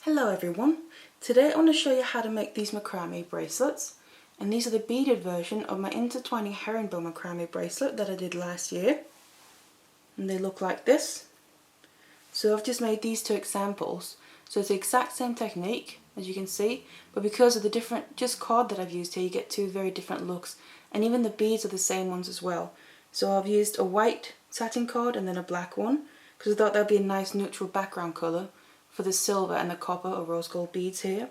Hello everyone, today I want to show you how to make these macrame bracelets, and these are the beaded version of my intertwining herringbone macrame bracelet that I did last year, and they look like this. So I've just made these two examples, so it's the exact same technique as you can see, but because of the different cord that I've used here you get two very different looks, and even the beads are the same ones as well. So I've used a white satin cord and then a black one because I thought that would be a nice neutral background colour for the silver and the copper or rose gold beads here,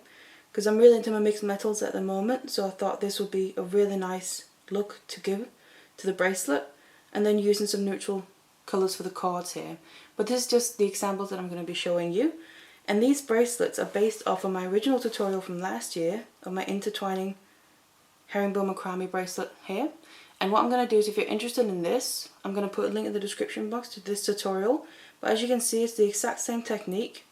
because I'm really into my mixed metals at the moment, so I thought this would be a really nice look to give to the bracelet, and then using some neutral colours for the cords here. But this is just the examples that I'm going to be showing you, and these bracelets are based off of my original tutorial from last year of my intertwining herringbone macrame bracelet here. And what I'm going to do is, if you're interested in this, I'm going to put a link in the description box to this tutorial, but as you can see it's the exact same technique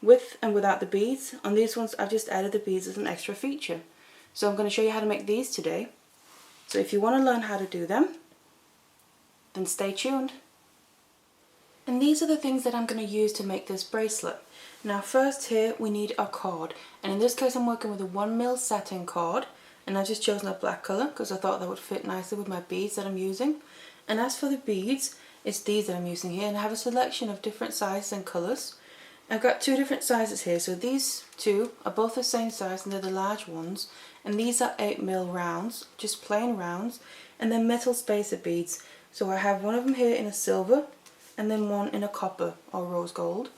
with and without the beads. On these ones I've just added the beads as an extra feature. So I'm going to show you how to make these today. So if you want to learn how to do them, then stay tuned. And these are the things that I'm going to use to make this bracelet. Now first here we need a cord, and in this case I'm working with a 1mm satin cord, and I've just chosen a black colour because I thought that would fit nicely with my beads that I'm using. And as for the beads, it's these that I'm using here, and I have a selection of different sizes and colours. I've got two different sizes here, so these two are both the same size and they're the large ones, and these are 8mm rounds, just plain rounds, and then metal spacer beads. So I have one of them here in a silver and then one in a copper or rose gold.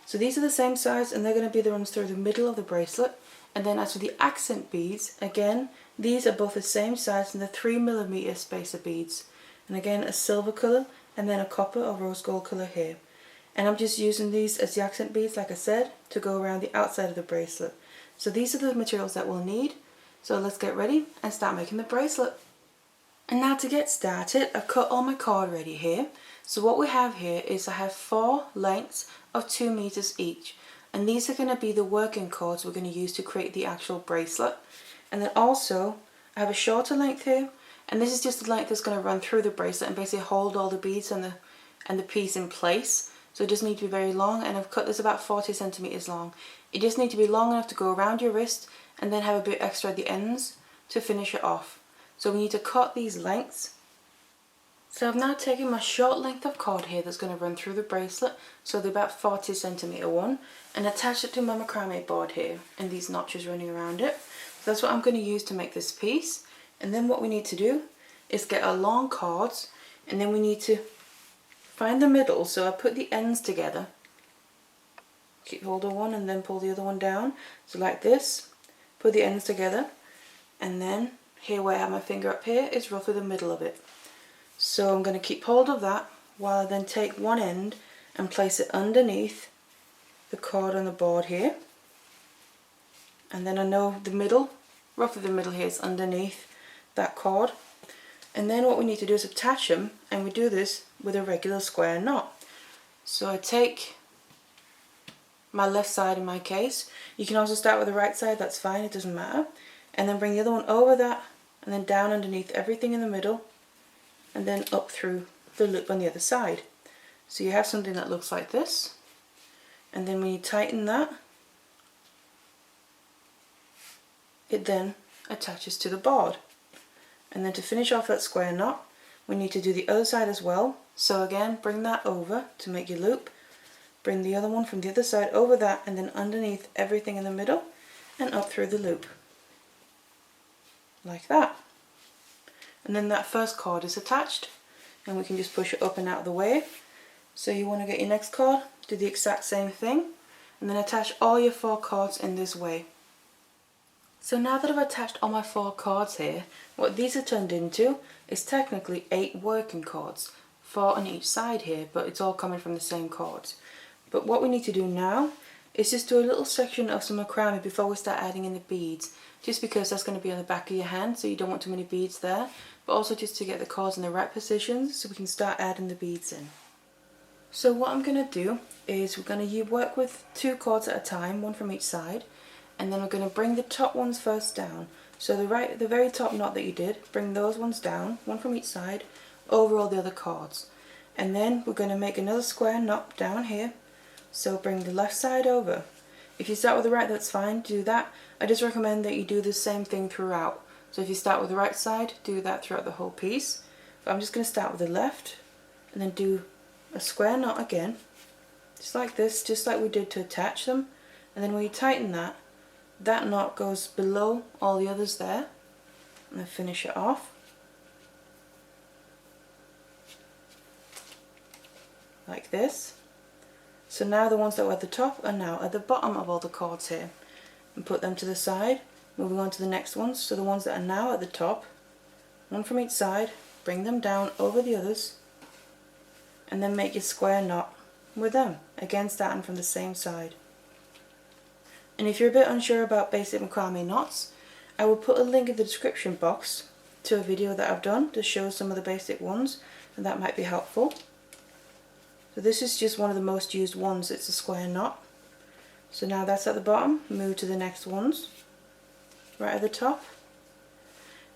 So these are the same size and they're going to be the ones through the middle of the bracelet. And then as for the accent beads, again these are both the same size and they're 3mm spacer beads, and again a silver colour and then a copper or rose gold colour here. And I'm just using these as the accent beads, like I said, to go around the outside of the bracelet. So these are the materials that we'll need. So let's get ready and start making the bracelet. And now to get started, I've cut all my cord ready here. So what we have here is I have 4 lengths of 2 meters each. And these are going to be the working cords we're going to use to create the actual bracelet. And then also I have a shorter length here, and this is just the length that's going to run through the bracelet and basically hold all the beads and the piece in place. So it doesn't need to be very long, and I've cut this about 40 centimeters long. It just needs to be long enough to go around your wrist and then have a bit extra at the ends to finish it off. So we need to cut these lengths. So I've now taken my short length of cord here that's going to run through the bracelet, so the about 40 centimeter one, and attach it to my macrame board here, and these notches running around it. So that's what I'm going to use to make this piece. And then what we need to do is get our long cords, and then we need to find the middle. So I put the ends together, keep hold of one and then pull the other one down, so like this, put the ends together, and then here where I have my finger up here is roughly the middle of it. So I'm going to keep hold of that while I then take one end and place it underneath the cord on the board here, and then I know the middle, roughly the middle here, is underneath that cord. And then what we need to do is attach them, and we do this with a regular square knot. So I take my left side in my case, you can also start with the right side, that's fine, it doesn't matter, and then bring the other one over that and then down underneath everything in the middle, and then up through the loop on the other side. So you have something that looks like this, and then when you tighten that, it then attaches to the board. And then to finish off that square knot, we need to do the other side as well. So again, bring that over to make your loop, bring the other one from the other side over that, and then underneath everything in the middle and up through the loop, like that. And then that first cord is attached, and we can just push it up and out of the way. So you want to get your next cord, do the exact same thing, and then attach all your 4 cords in this way. So now that I've attached all my 4 cords here, what these are turned into is technically 8 working cords, 4 on each side here, but it's all coming from the same cords. But what we need to do now is just do a little section of some macrame before we start adding in the beads, just because that's going to be on the back of your hand, so you don't want too many beads there, but also just to get the cords in the right positions so we can start adding the beads in. So what I'm going to do is we're going to work with 2 cords at a time, one from each side. And then we're going to bring the top ones first down. So the very top knot that you did, bring those ones down, one from each side, over all the other cords. And then we're going to make another square knot down here, So bring the left side over. If you start with the right, that's fine, do that. I just recommend that you do the same thing throughout. So if you start with the right side, do that throughout the whole piece. But I'm just going to start with the left and then do a square knot again, just like this, just like we did to attach them. And then when you tighten that, that knot goes below all the others there, and then finish it off like this. So now the ones that were at the top are now at the bottom of all the cords here, and put them to the side. Moving on to the next ones, so the ones that are now at the top, one from each side, bring them down over the others, and then make your square knot with them, again starting from the same side. And if you're a bit unsure about basic macrame knots, I will put a link in the description box to a video that I've done to show some of the basic ones, and that might be helpful. So this is just one of the most used ones, it's a square knot. So now that's at the bottom, move to the next ones, right at the top.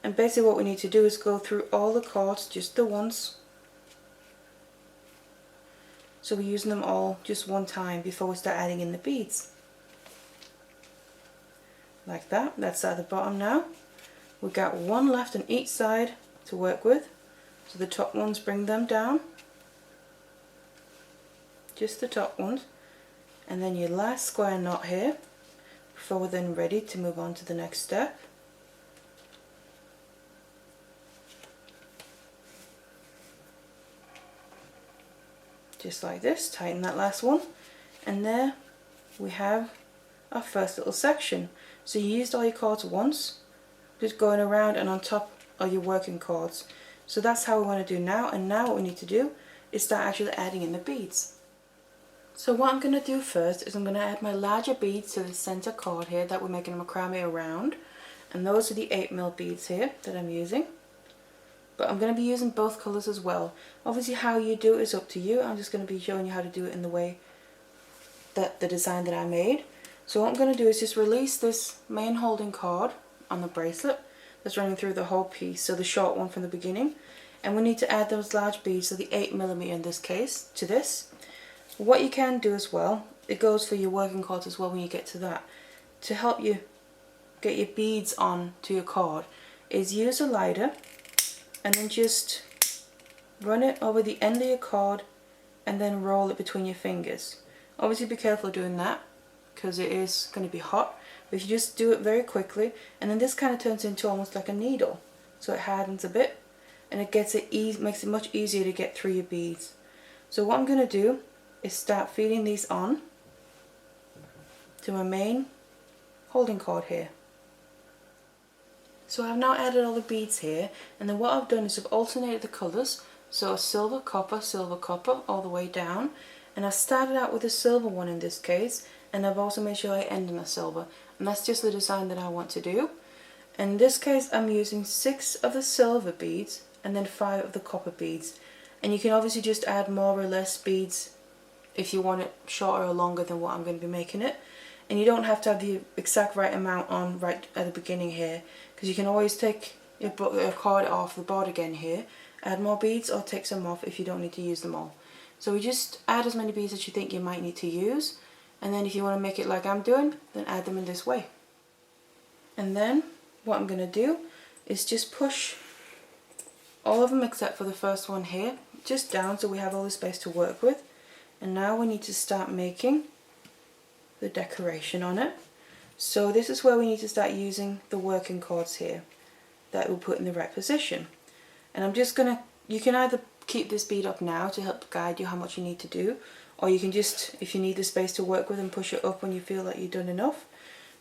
And basically what we need to do is go through all the cords just the once. So we're using them all just one time before we start adding in the beads. Like that, that's at the bottom now. We've got one left on each side to work with. So the top ones, bring them down. Just the top ones. And then your last square knot here, before we're then ready to move on to the next step. Just like this, tighten that last one, and there we have our first little section. So you used all your cords once, just going around and on top are your working cords. So that's how we want to do now, and now what we need to do is start actually adding in the beads. So what I'm going to do first is I'm going to add my larger beads to the center cord here that we're making a macrame around, and those are the 8mm beads here that I'm using. But I'm going to be using both colours as well. Obviously how you do it is up to you. I'm just going to be showing you how to do it in the way that the design that I made. So what I'm going to do is just release this main holding cord on the bracelet that's running through the whole piece, so the short one from the beginning. And we need to add those large beads, so the 8mm in this case, to this. What you can do as well, it goes for your working cords as well when you get to that, to help you get your beads on to your cord, is use a lighter and then just run it over the end of your cord and then roll it between your fingers. Obviously be careful doing that because it is going to be hot, but if you just do it very quickly, and then this kind of turns into almost like a needle, so it hardens a bit and it makes it much easier to get through your beads. So what I'm going to do is start feeding these on to my main holding cord here. So I've now added all the beads here, and then what I've done is I've alternated the colours, so a silver, copper, all the way down, and I started out with a silver one in this case, and I've also made sure I end in a silver, and that's just the design that I want to do. In this case I'm using 6 of the silver beads and then 5 of the copper beads, and you can obviously just add more or less beads if you want it shorter or longer than what I'm going to be making it. And you don't have to have the exact right amount on right at the beginning here, because you can always take your cord off the board again here, add more beads, or take some off if you don't need to use them all. So we just add as many beads as you think you might need to use, and then if you want to make it like I'm doing, then add them in this way. And then what I'm going to do is just push all of them except for the first one here just down, so we have all the space to work with. And now we need to start making the decoration on it. So this is where we need to start using the working cords here that we'll put in the right position. And I'm just gonna, you can either keep this bead up now to help guide you how much you need to do, or you can just, if you need the space to work with, and push it up when you feel like you've done enough.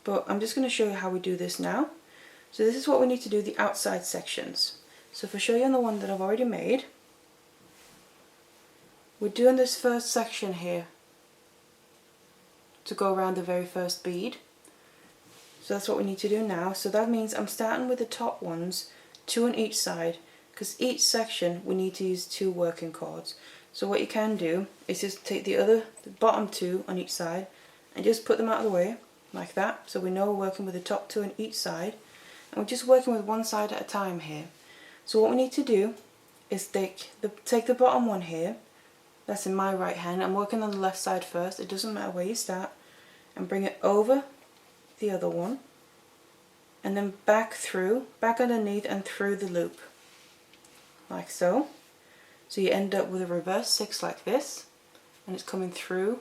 But I'm just going to show you how we do this now. So this is what we need to do, the outside sections. So if I show you on the one that I've already made, we're doing this first section here to go around the very first bead. So that's what we need to do now. So that means I'm starting with the top ones, 2 on each side, because each section we need to use 2 working cords. So what you can do is just take the bottom 2 on each side and just put them out of the way like that, so we know we're working with the top 2 on each side, and we're just working with one side at a time here. So what we need to do is take the bottom one here, That's in my right hand. I'm working on the left side first, it doesn't matter where you start, and bring it over the other one, and then back through, back underneath and through the loop, like so. So you end up with a reverse 6 like this, and it's coming through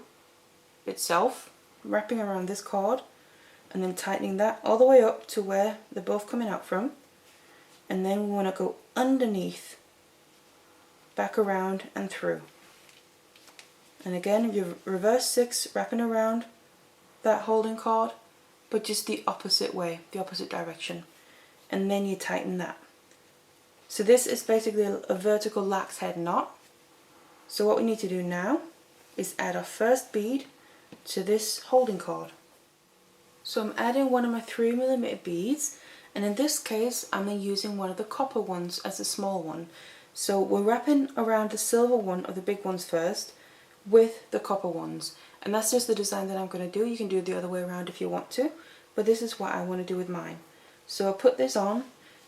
itself, wrapping around this cord, and then tightening that all the way up to where they're both coming out from, and then we want to go underneath, back around and through. And again, you reverse 6, wrapping around that holding cord, but just the opposite way, the opposite direction, and then you tighten that. So this is basically a vertical lax head knot. So what we need to do now is add our first bead to this holding cord. So I'm adding one of my 3mm beads, and in this case I'm using one of the copper ones as a small one. So we're wrapping around the silver one of the big ones first with the copper ones, and that's just the design that I'm going to do. You can do it the other way around if you want to, but this is what I want to do with mine. So I put this on,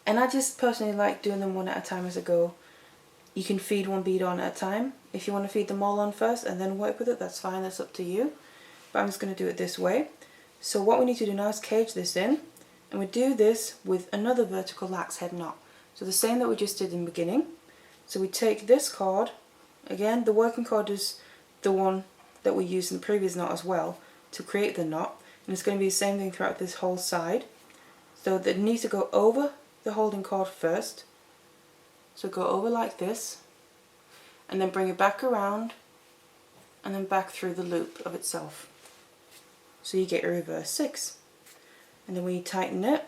and I just personally like doing them one at a time as I go. You can feed one bead on at a time. If you want to feed them all on first and then work with it, that's fine, that's up to you. But I'm just going to do it this way. So what we need to do now is cage this in, and we do this with another vertical lax head knot. So the same that we just did in the beginning. So we take this cord, again the working cord is the one that we used in the previous knot as well to create the knot, and it's going to be the same thing throughout this whole side. So they need to go over the holding cord first, so go over like this, and then bring it back around and then back through the loop of itself. So you get a reverse 6, and then when you tighten it,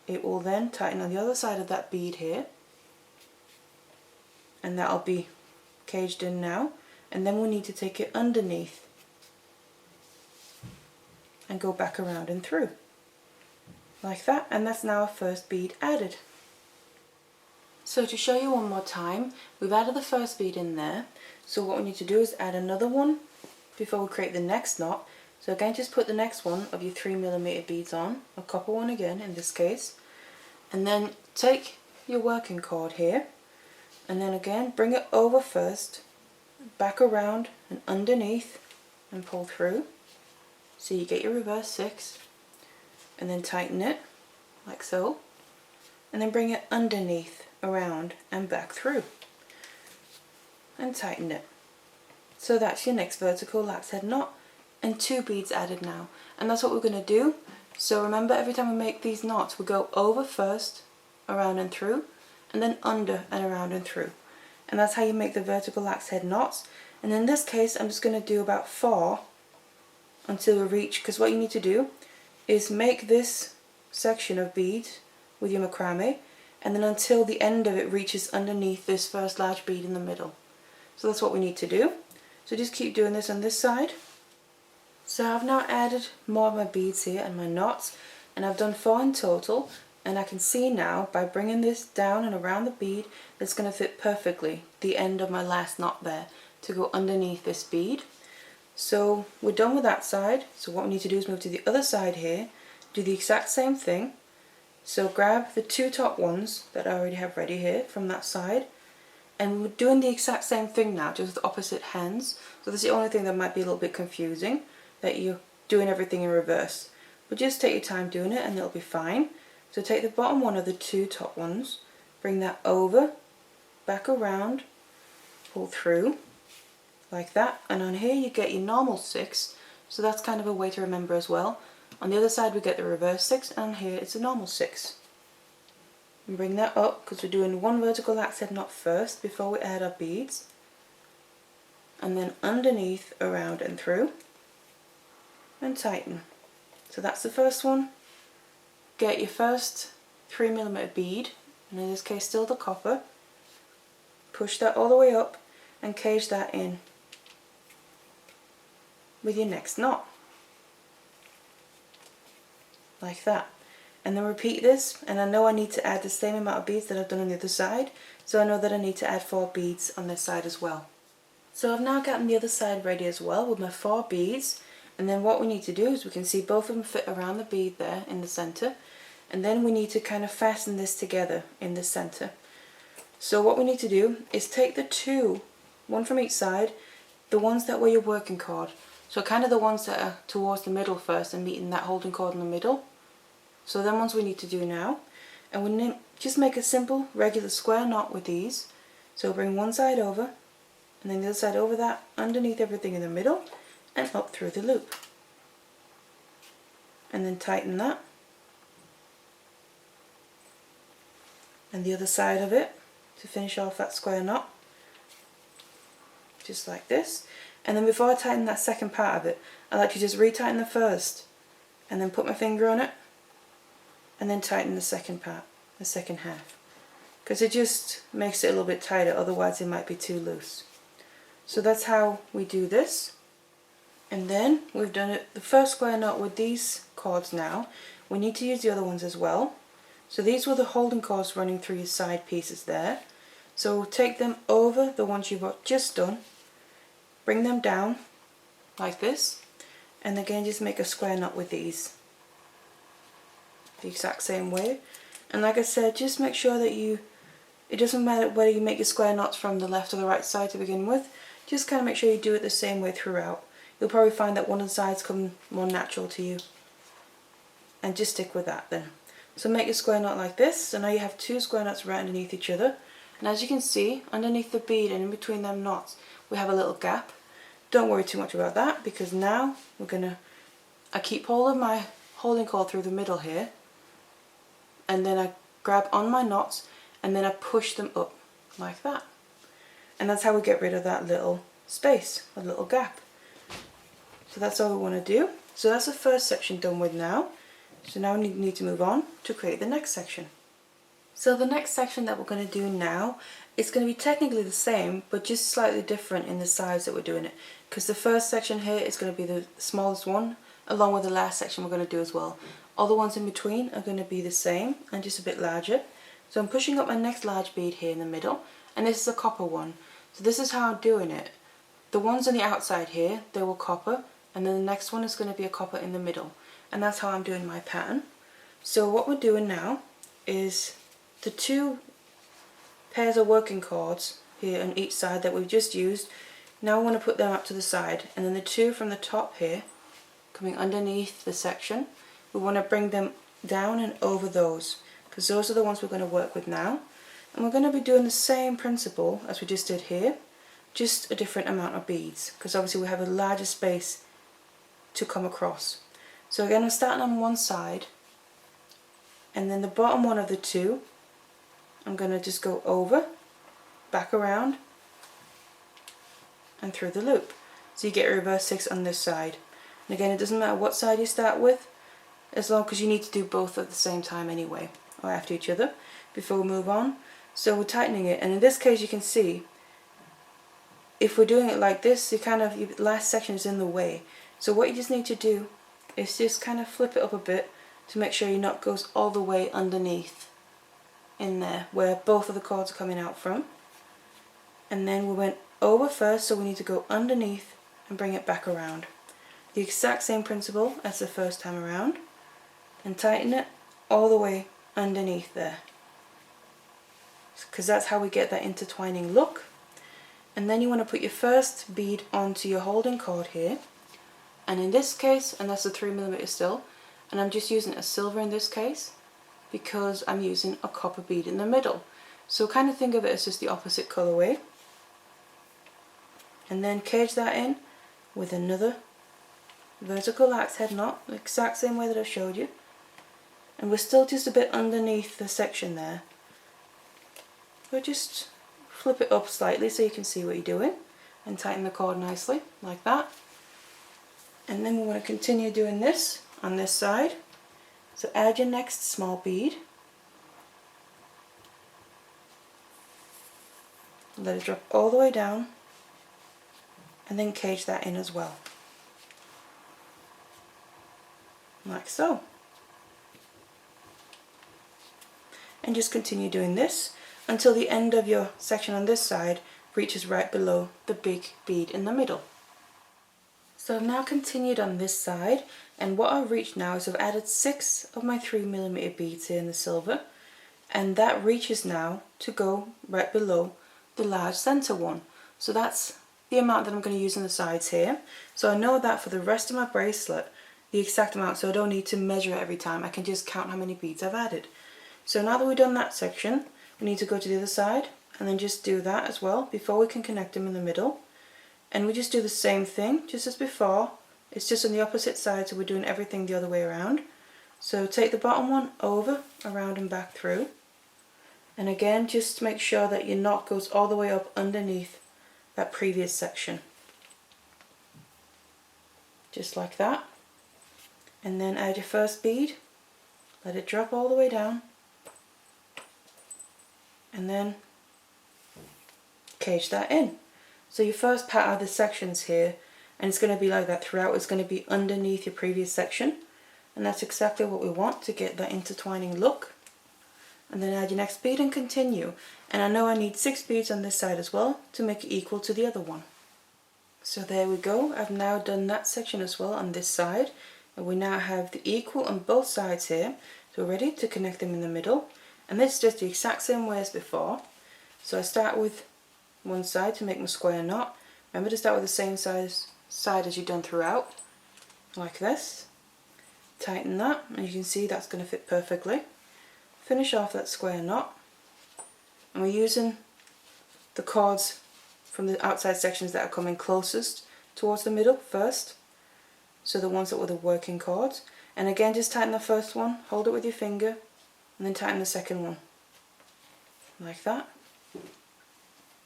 it will then tighten on the other side of that bead here, and that'll be caged in now. And then we need to take it underneath and go back around and through like that, and that's now our first bead added. So to show you one more time, we've added the first bead in there, so what we need to do is add another one before we create the next knot. So again, just put the next one of your 3mm beads on, a copper one again in this case, and then take your working cord here, and then again bring it over first, back around and underneath and pull through, so you get your reverse 6, and then tighten it like so, and then bring it underneath, around and back through and tighten it. So that's your next vertical lax head knot, and 2 beads added now, and that's what we're going to do. So remember, every time we make these knots we go over first, around and through, and then under and around and through, and that's how you make the vertical lax head knots. And in this case I'm just going to do about 4 until we reach, because what you need to do is make this section of beads with your macrame, and then until the end of it reaches underneath this first large bead in the middle. So that's what we need to do. So just keep doing this on this side. So I've now added more of my beads here and my knots, and I've done 4 in total, and I can see now by bringing this down and around the bead it's going to fit perfectly the end of my last knot there to go underneath this bead. So we're done with that side, so what we need to do is move to the other side here, do the exact same thing. So grab the 2 top ones that I already have ready here from that side, and we're doing the exact same thing now, just with opposite hands. So that's the only thing that might be a little bit confusing, that you're doing everything in reverse. But just take your time doing it and it'll be fine. So take the bottom one of the 2 top ones, bring that over, back around, pull through, like that, and on here you get your normal 6, so that's kind of a way to remember as well. On the other side we get the reverse 6, and on here it's a normal 6. And bring that up, because we're doing 1 vertical lax head knot first before we add our beads, and then underneath, around and through, and tighten. So that's the first one. Get your first 3mm bead, and in this case still the copper, push that all the way up and cage that in with your next knot, like that. And then repeat this, and I know I need to add the same amount of beads that I've done on the other side, so I know that I need to add 4 beads on this side as well. So I've now gotten the other side ready as well with my 4 beads, and then what we need to do is we can see both of them fit around the bead there in the center, and then we need to kind of fasten this together in the center. So what we need to do is take the 2, one from each side, the ones that were your working cord. So kind of the ones that are towards the middle first and meeting that holding cord in the middle. So them ones we need to do now. And we just make a simple regular square knot with these. So bring one side over and then the other side over that, underneath everything in the middle and up through the loop. And then tighten that. And the other side of it to finish off that square knot. Just like this. And then before I tighten that second part of it, I like to just retighten the first and then put my finger on it and then tighten the second part, the second half. Because it just makes it a little bit tighter, otherwise it might be too loose. So that's how we do this. And then we've done it, the first square knot with these cords now. We need to use the other ones as well. So these were the holding cords running through your side pieces there. So take them over the ones you've just done, bring them down like this, and again just make a square knot with these the exact same way. And like I said, just make sure that it doesn't matter whether you make your square knots from the left or the right side to begin with, just kind of make sure you do it the same way throughout. You'll probably find that one of the sides come more natural to you, and just stick with that then. So make your square knot like this. So now you have two square knots right underneath each other, and as you can see, underneath the bead and in between them knots we have a little gap. Don't worry too much about that, because now I keep hold of my holding cord through the middle here, and then I grab on my knots and then I push them up like that. And that's how we get rid of that little space, a little gap. So that's all we want to do. So that's the first section done with now. So now we need to move on to create the next section. So the next section that we're going to do now is going to be technically the same, but just slightly different in the size that we're doing it. Because the first section here is going to be the smallest one, along with the last section we're going to do as well. All the ones in between are going to be the same and just a bit larger. So I'm pushing up my next large bead here in the middle, and this is a copper one. So this is how I'm doing it. The ones on the outside here, they were copper, and then the next one is going to be a copper in the middle. And that's how I'm doing my pattern. So what we're doing now is the two pairs of working cords here on each side that we've just used. Now I want to put them up to the side, and then the two from the top here coming underneath the section, we want to bring them down and over those, because those are the ones we're going to work with now. And we're going to be doing the same principle as we just did here, just a different amount of beads, because obviously we have a larger space to come across. So again, I'm starting on one side, and then the bottom one of the two I'm going to just go over, back around and through the loop. So you get a reverse 6 on this side. And again, it doesn't matter what side you start with, as long as you need to do both at the same time anyway, or after each other, before we move on. So we're tightening it, and in this case you can see, if we're doing it like this, your last section is in the way. So what you just need to do is just kind of flip it up a bit to make sure your knot goes all the way underneath in there, where both of the cords are coming out from. And then we went over first, so we need to go underneath and bring it back around. The exact same principle as the first time around, and tighten it all the way underneath there, because that's how we get that intertwining look. And then you want to put your first bead onto your holding cord here, and in this case, and that's a 3mm still, and I'm just using a silver in this case because I'm using a copper bead in the middle. So kind of think of it as just the opposite colorway, and then cage that in with another vertical axe head knot, the exact same way that I showed you. And we're still just a bit underneath the section there. So just flip it up slightly so you can see what you're doing, and tighten the cord nicely, like that. And then we want to continue doing this on this side. So add your next small bead. Let it drop all the way down, and then cage that in as well. Like so. And just continue doing this until the end of your section on this side reaches right below the big bead in the middle. So I've now continued on this side, and what I've reached now is I've added 6 of my 3mm beads here in the silver, and that reaches now to go right below the large center one. So that's the amount that I'm going to use on the sides here. So I know that for the rest of my bracelet, the exact amount, so I don't need to measure it every time. I can just count how many beads I've added. So now that we've done that section, we need to go to the other side and then just do that as well before we can connect them in the middle. And we just do the same thing just as before. It's just on the opposite side, so we're doing everything the other way around. So take the bottom one over, around and back through. And again, just make sure that your knot goes all the way up underneath that previous section. Just like that. And then add your first bead, let it drop all the way down, and then cage that in. So your first part of the sections here, and it's going to be like that throughout, it's going to be underneath your previous section, and that's exactly what we want to get that intertwining look. And then add your next bead and continue. And I know I need 6 beads on this side as well to make it equal to the other one. So there we go, I've now done that section as well on this side, and we now have the equal on both sides here, so we're ready to connect them in the middle. And this is just the exact same way as before. So I start with one side to make my square knot. Remember to start with the same side as you've done throughout, like this. Tighten that, and you can see that's going to fit perfectly. Finish off that square knot, and we're using the cords from the outside sections that are coming closest towards the middle first, so the ones that were the working cords. And again, just tighten the first one, hold it with your finger, and then tighten the second one, like that.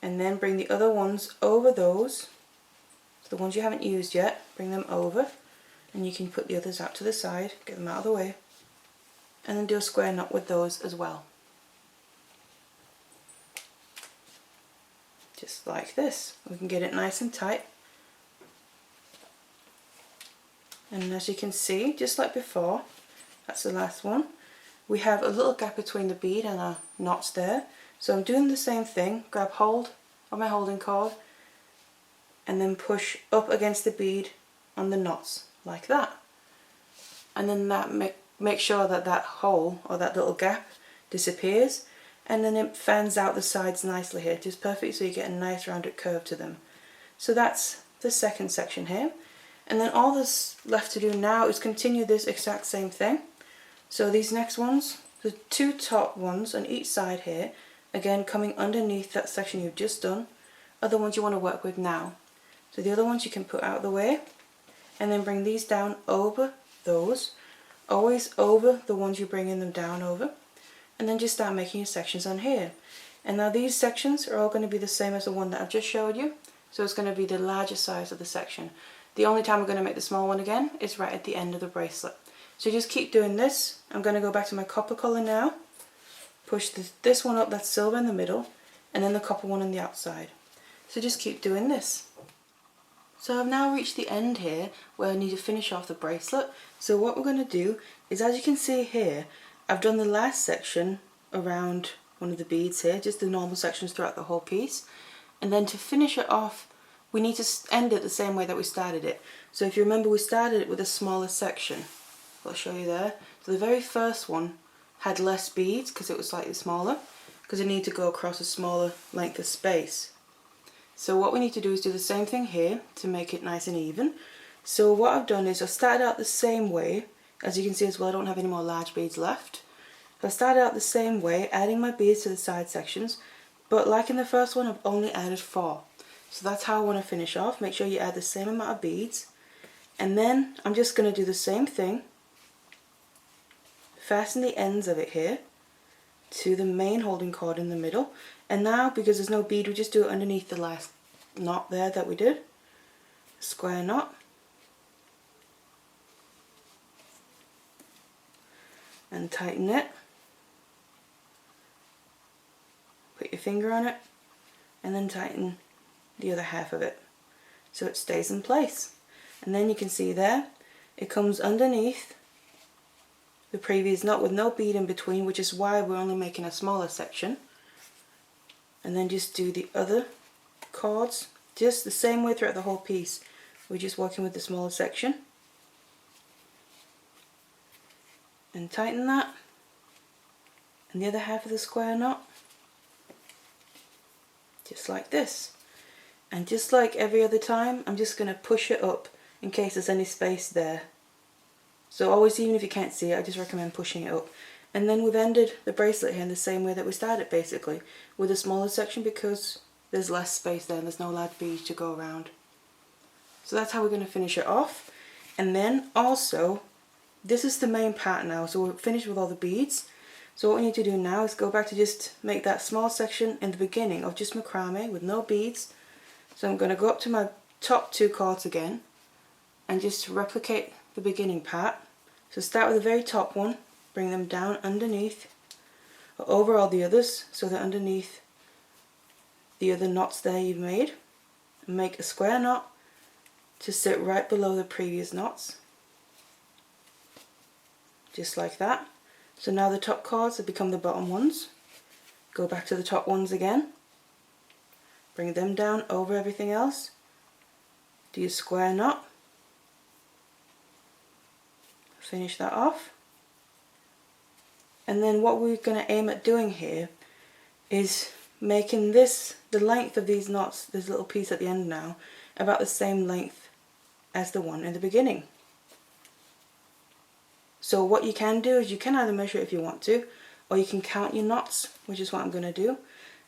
And then bring the other ones over those, so the ones you haven't used yet, bring them over, and you can put the others out to the side, get them out of the way, and then do a square knot with those as well. Just like this. We can get it nice and tight. And as you can see, just like before, that's the last one, we have a little gap between the bead and our knots there. So I'm doing the same thing, grab hold of my holding cord and then push up against the bead on the knots, like that. And then that make sure that that hole or that little gap disappears, and then it fans out the sides nicely here, just perfect, so you get a nice rounded curve to them. So that's the second section here. And then all that's left to do now is continue this exact same thing. So these next ones, the 2 top ones on each side here, again coming underneath that section you've just done, are the ones you want to work with now. So the other ones you can put out of the way, and then bring these down over those, always over the ones you're bringing them down over, and then just start making your sections on here. And now these sections are all going to be the same as the one that I've just showed you, so it's going to be the larger size of the section. The only time we're going to make the small one again is right at the end of the bracelet. So just keep doing this. I'm going to go back to my copper colour now, push this one up, that's silver in the middle, and then the copper one on the outside. So just keep doing this. So I've now reached the end here where I need to finish off the bracelet. So what we're going to do is, as you can see here, I've done the last section around one of the beads here, just the normal sections throughout the whole piece. And then to finish it off, we need to end it the same way that we started it. So if you remember, we started it with a smaller section. I'll show you there. So the very first one had less beads because it was slightly smaller, because it needed to go across a smaller length of space. So what we need to do is do the same thing here to make it nice and even. So what I've done is I started out the same way. As you can see as well, I don't have any more large beads left. So I started out the same way, adding my beads to the side sections, but like in the first one, I've only added 4. So that's how I want to finish off. Make sure you add the same amount of beads. And then I'm just going to do the same thing. Fasten the ends of it here to the main holding cord in the middle. And now, because there's no bead, we just do it underneath the last knot there that we did. Square knot. And tighten it. Put your finger on it, and then tighten the other half of it so it stays in place. And then you can see there, it comes underneath the previous knot with no bead in between, which is why we're only making a smaller section. And then just do the other cords just the same way throughout the whole piece. We're just working with the smaller section. And tighten that, and the other half of the square knot, just like this. And just like every other time, I'm just going to push it up in case there's any space there. So always, even if you can't see it, I just recommend pushing it up. And then we've ended the bracelet here in the same way that we started, basically, with a smaller section because there's less space there and there's no large beads to go around. So that's how we're going to finish it off. And then also, this is the main part now, so we're finished with all the beads. So what we need to do now is go back to just make that small section in the beginning of just macrame with no beads. So I'm going to go up to my top 2 cords again and just replicate the beginning part. So start with the very top one, bring them down underneath or over all the others so they're underneath the other knots there you've made, and make a square knot to sit right below the previous knots, just like that. So now the top cords have become the bottom ones. Go back to the top ones again, bring them down over everything else, do your square knot, finish that off. And then what we're going to aim at doing here is making this, the length of these knots, this little piece at the end now, about the same length as the one in the beginning. So what you can do is you can either measure it if you want to, or you can count your knots, which is what I'm going to do.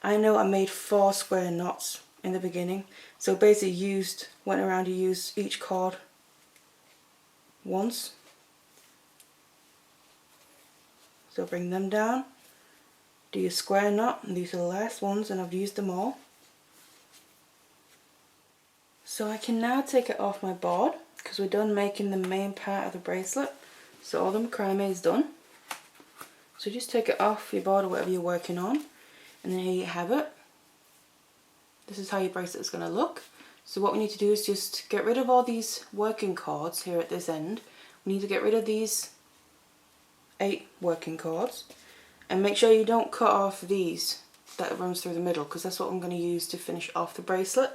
I know I made 4 square knots in the beginning, so basically went around to use each cord once. So bring them down, do your square knot, and these are the last ones and I've used them all. So I can now take it off my board because we're done making the main part of the bracelet. So all the macrame is done. So just take it off your board or whatever you're working on, and then here you have it. This is how your bracelet is going to look. So what we need to do is just get rid of all these working cords here at this end. We need to get rid of these 8 working cords, and make sure you don't cut off these that runs through the middle, because that's what I'm going to use to finish off the bracelet.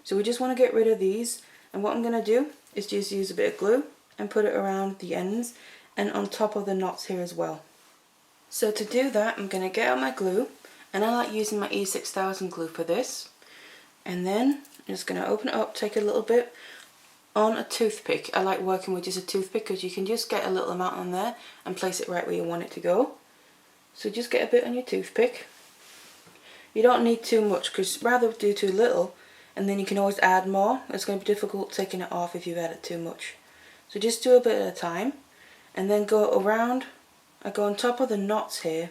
So we just want to get rid of these, and what I'm going to do is just use a bit of glue and put it around the ends and on top of the knots here as well. So to do that, I'm going to get out my glue, and I like using my E6000 glue for this, and then I'm just going to open it up, take a little bit on a toothpick. I like working with just a toothpick because you can just get a little amount on there and place it right where you want it to go. So just get a bit on your toothpick. You don't need too much, because rather do too little and then you can always add more. It's going to be difficult taking it off if you've added too much. So just do a bit at a time, and then go around. I go on top of the knots here,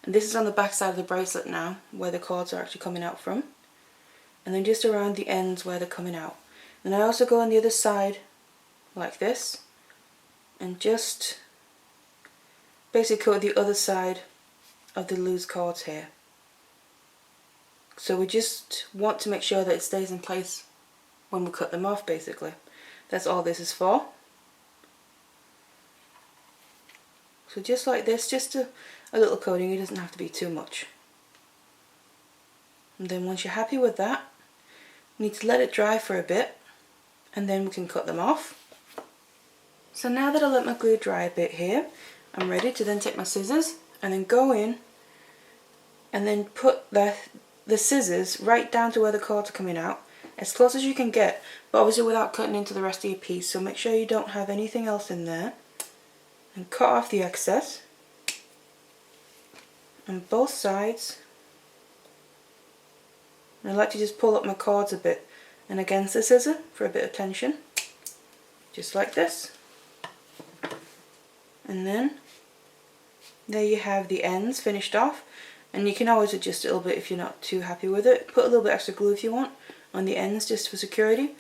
and this is on the back side of the bracelet now where the cords are actually coming out from, and then just around the ends where they're coming out. And I also go on the other side like this and just basically coat the other side of the loose cords here. So we just want to make sure that it stays in place when we cut them off, basically. That's all this is for. So just like this, just a little coating, it doesn't have to be too much. And then once you're happy with that, you need to let it dry for a bit, and then we can cut them off. So now that I let my glue dry a bit here, I'm ready to then take my scissors and then go in and then put the scissors right down to where the cords are coming out, as close as you can get, but obviously without cutting into the rest of your piece. So make sure you don't have anything else in there, and cut off the excess on both sides. And I like to just pull up my cords a bit and against the scissor for a bit of tension, just like this. And then there you have the ends finished off, and you can always adjust it a little bit if you're not too happy with it. Put a little bit extra glue if you want on the ends just for security,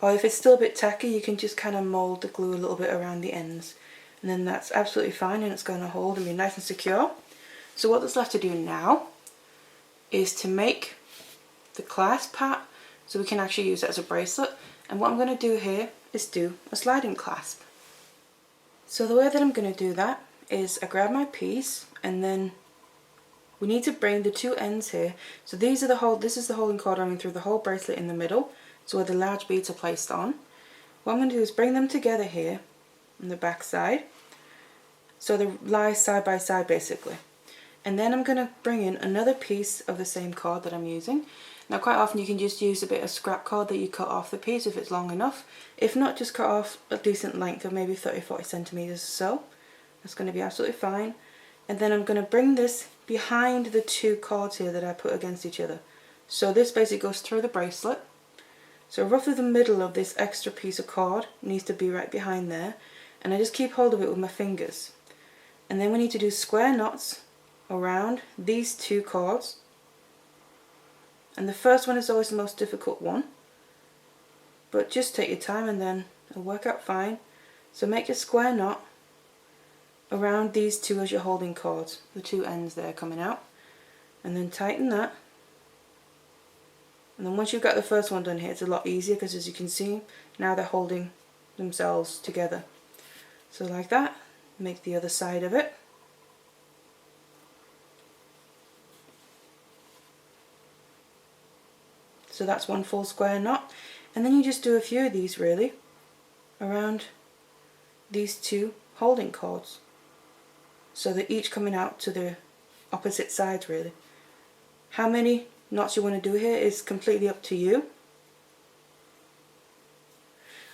or if it's still a bit tacky you can just kind of mould the glue a little bit around the ends, and then that's absolutely fine and it's going to hold and be nice and secure. So what there's left to do now is to make the clasp part so we can actually use it as a bracelet, and what I'm going to do here is do a sliding clasp. So the way that I'm going to do that is I grab my piece, and then we need to bring the 2 ends here. So this is the holding cord running through the whole bracelet in the middle, so where the large beads are placed on. What I'm going to do is bring them together here on the back side, so they lie side by side basically. And then I'm going to bring in another piece of the same cord that I'm using, Now quite often you can just use a bit of scrap cord that you cut off the piece if it's long enough. If not, just cut off a decent length of maybe 30-40 centimeters or so. That's going to be absolutely fine. And then I'm going to bring this behind the two cords here that I put against each other. So this basically goes through the bracelet. So roughly the middle of this extra piece of cord needs to be right behind there. And I just keep hold of it with my fingers. And then we need to do square knots around these two cords. And the first one is always the most difficult one. But just take your time and then it'll work out fine. So make a square knot around these two as you're holding cords, the two ends there coming out. And then tighten that. And then once you've got the first one done here, it's a lot easier because as you can see, now they're holding themselves together. So like that, make the other side of it. So that's one full square knot. And then you just do a few of these really around these two holding cords. So they're each coming out to the opposite sides really. How many knots you want to do here is completely up to you.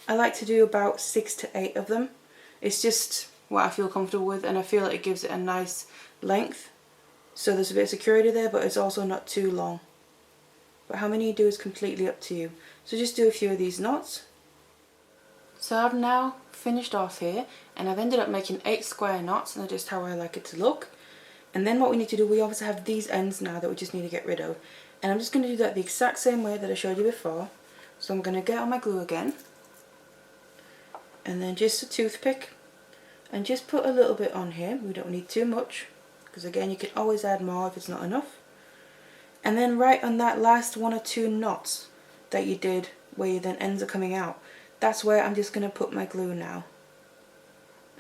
I like to do about 6 to 8 of them. It's just what I feel comfortable with, and I feel like it gives it a nice length. So there's a bit of security there, but it's also not too long. But how many you do is completely up to you. So just do a few of these knots. So I've now finished off here, and I've ended up making 8 square knots, and that's just how I like it to look. And then what we need to do, we obviously have these ends now that we just need to get rid of. And I'm just going to do that the exact same way that I showed you before. So I'm going to get on my glue again. And then just a toothpick. And just put a little bit on here. We don't need too much. Because again, you can always add more if it's not enough. And then right on that last 1 or 2 knots that you did, where your then ends are coming out, that's where I'm just going to put my glue now.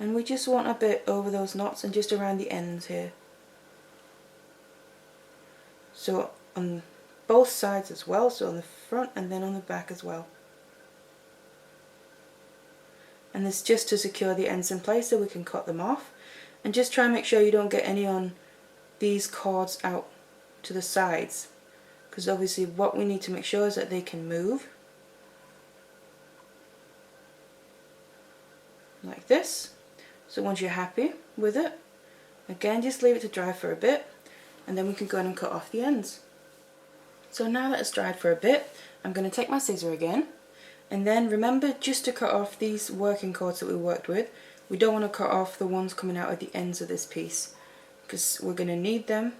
And we just want a bit over those knots and just around the ends here. So on both sides as well, so on the front and then on the back as well. And this just to secure the ends in place so we can cut them off. And just try and make sure you don't get any on these cords out to the sides, because obviously what we need to make sure is that they can move. Like this. So once you're happy with it, again just leave it to dry for a bit, and then we can go in and cut off the ends. So now that it's dried for a bit, I'm going to take my scissor again, and then remember just to cut off these working cords that we worked with. We don't want to cut off the ones coming out at the ends of this piece, because we're going to need them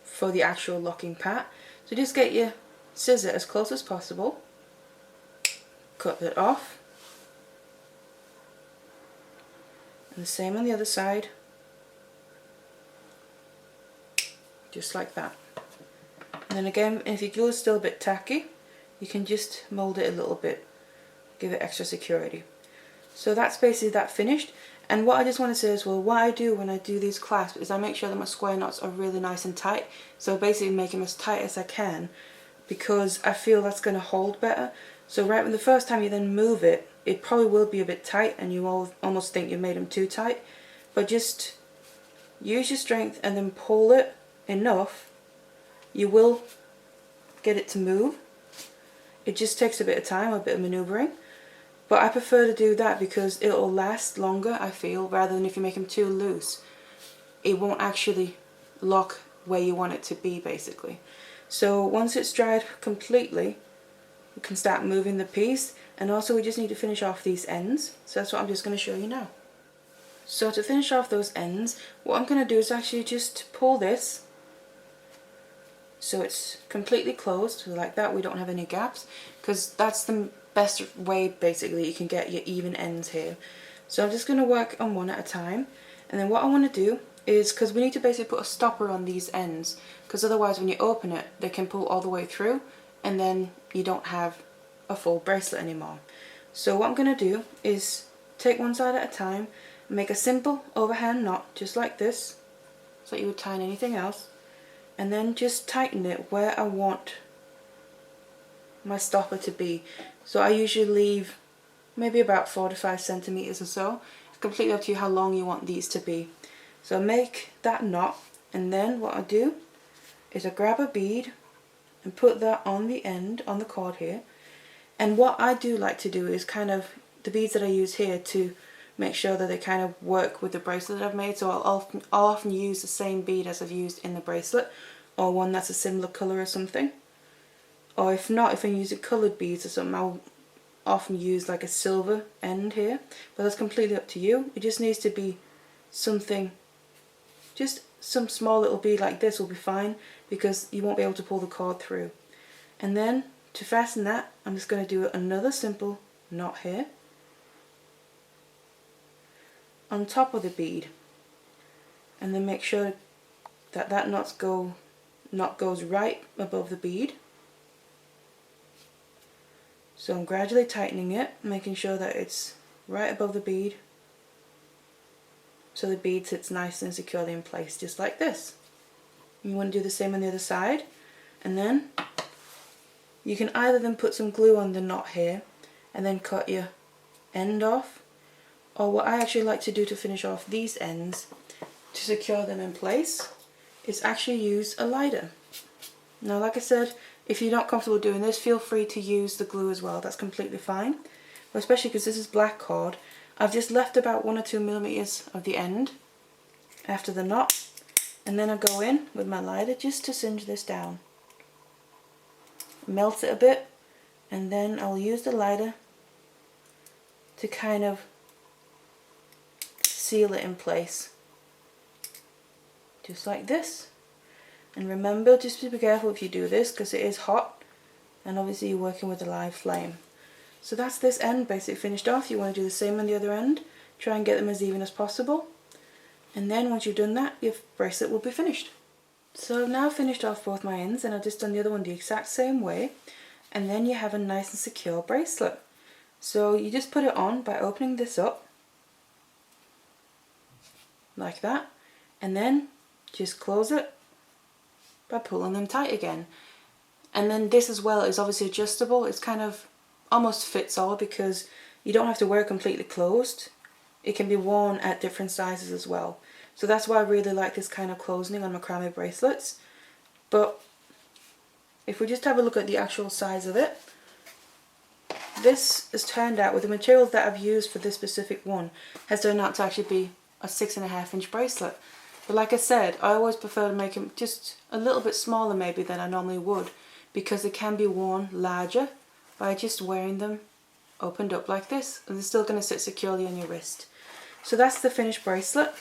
for the actual locking part. So just get your scissor as close as possible, cut it off, and the same on the other side, just like that. And then again, if your glue is still a bit tacky, you can just mould it a little bit, give it extra security. So that's basically that finished. And what I just want to say is, well, what I do when I do these clasps is I make sure that my square knots are really nice and tight. So basically make them as tight as I can, because I feel that's going to hold better. So right when the first time you then move it, it probably will be a bit tight and you almost think you made them too tight. But just use your strength and then pull it enough. You will get it to move. It just takes a bit of time, a bit of manoeuvring. But I prefer to do that because it'll last longer, I feel, rather than if you make them too loose. It won't actually lock where you want it to be, basically. So once it's dried completely, we can start moving the piece. And also we just need to finish off these ends. So that's what I'm just going to show you now. So to finish off those ends, what I'm going to do is actually just pull this so it's completely closed, so like that we don't have any gaps, because that's the best way basically you can get your even ends here. So I'm just going to work on one at a time, and then what I want to do is, because we need to basically put a stopper on these ends, because otherwise when you open it they can pull all the way through and then you don't have a full bracelet anymore. So what I'm going to do is take one side at a time, make a simple overhand knot just like this, so you would tie in anything else, and then just tighten it where I want my stopper to be. So I usually leave maybe about 4 to 5 centimeters or so. It's completely up to you how long you want these to be. So make that knot, and then what I do is I grab a bead and put that on the end, on the cord here. And what I do like to do is kind of, the beads that I use here to make sure that they kind of work with the bracelet that I've made. So I'll often use the same bead as I've used in the bracelet, or one that's a similar colour or something. Or if not, if I'm using coloured beads or something, I'll often use like a silver end here. But that's completely up to you. It just needs to be something, just some small little bead like this will be fine, because you won't be able to pull the cord through. And then to fasten that, I'm just going to do another simple knot here on top of the bead, and then make sure that that knot goes right above the bead. So I'm gradually tightening it, making sure that it's right above the bead, so the bead sits nice and securely in place, just like this. You want to do the same on the other side, and then you can either then put some glue on the knot here and then cut your end off, or what I actually like to do to finish off these ends to secure them in place is actually use a lighter. Now, like I said, if you're not comfortable doing this, feel free to use the glue as well, that's completely fine. But especially because this is black cord, I've just left about 1 or 2 millimeters of the end after the knot, and then I go in with my lighter just to singe this down. Melt it a bit, and then I'll use the lighter to kind of seal it in place, just like this. And remember, just be careful if you do this, because it is hot, and obviously you're working with a live flame. So that's this end basically finished off. You want to do the same on the other end, try and get them as even as possible, and then once you've done that, your bracelet will be finished. So I've now finished off both my ends, and I've just done the other one the exact same way, and then you have a nice and secure bracelet. So you just put it on by opening this up like that, and then just close it by pulling them tight again. And then this as well is obviously adjustable. It's kind of almost fits all, because you don't have to wear it completely closed. It can be worn at different sizes as well. So that's why I really like this kind of closing on macrame bracelets. But if we just have a look at the actual size of it, this has turned out, with the materials that I've used for this specific one, has turned out to actually be a 6.5 inch bracelet. But like I said, I always prefer to make them just a little bit smaller maybe than I normally would, because they can be worn larger by just wearing them opened up like this, and they're still going to sit securely on your wrist. So that's the finished bracelet,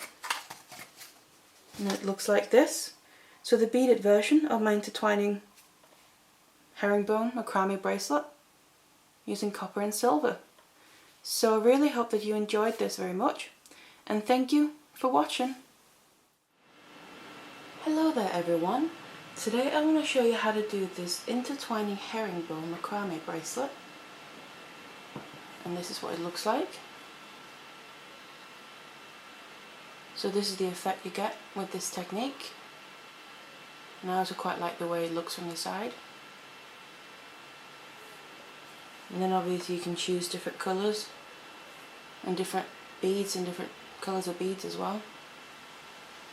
and it looks like this. So the beaded version of my intertwining herringbone macrame bracelet using copper and silver. So I really hope that you enjoyed this very much, and thank you for watching. Hello there everyone. Today I want to show you how to do this intertwining herringbone macrame bracelet, and this is what it looks like. So this is the effect you get with this technique, and I also quite like the way it looks from the side. And then obviously you can choose different colours and different beads and different colours of beads as well.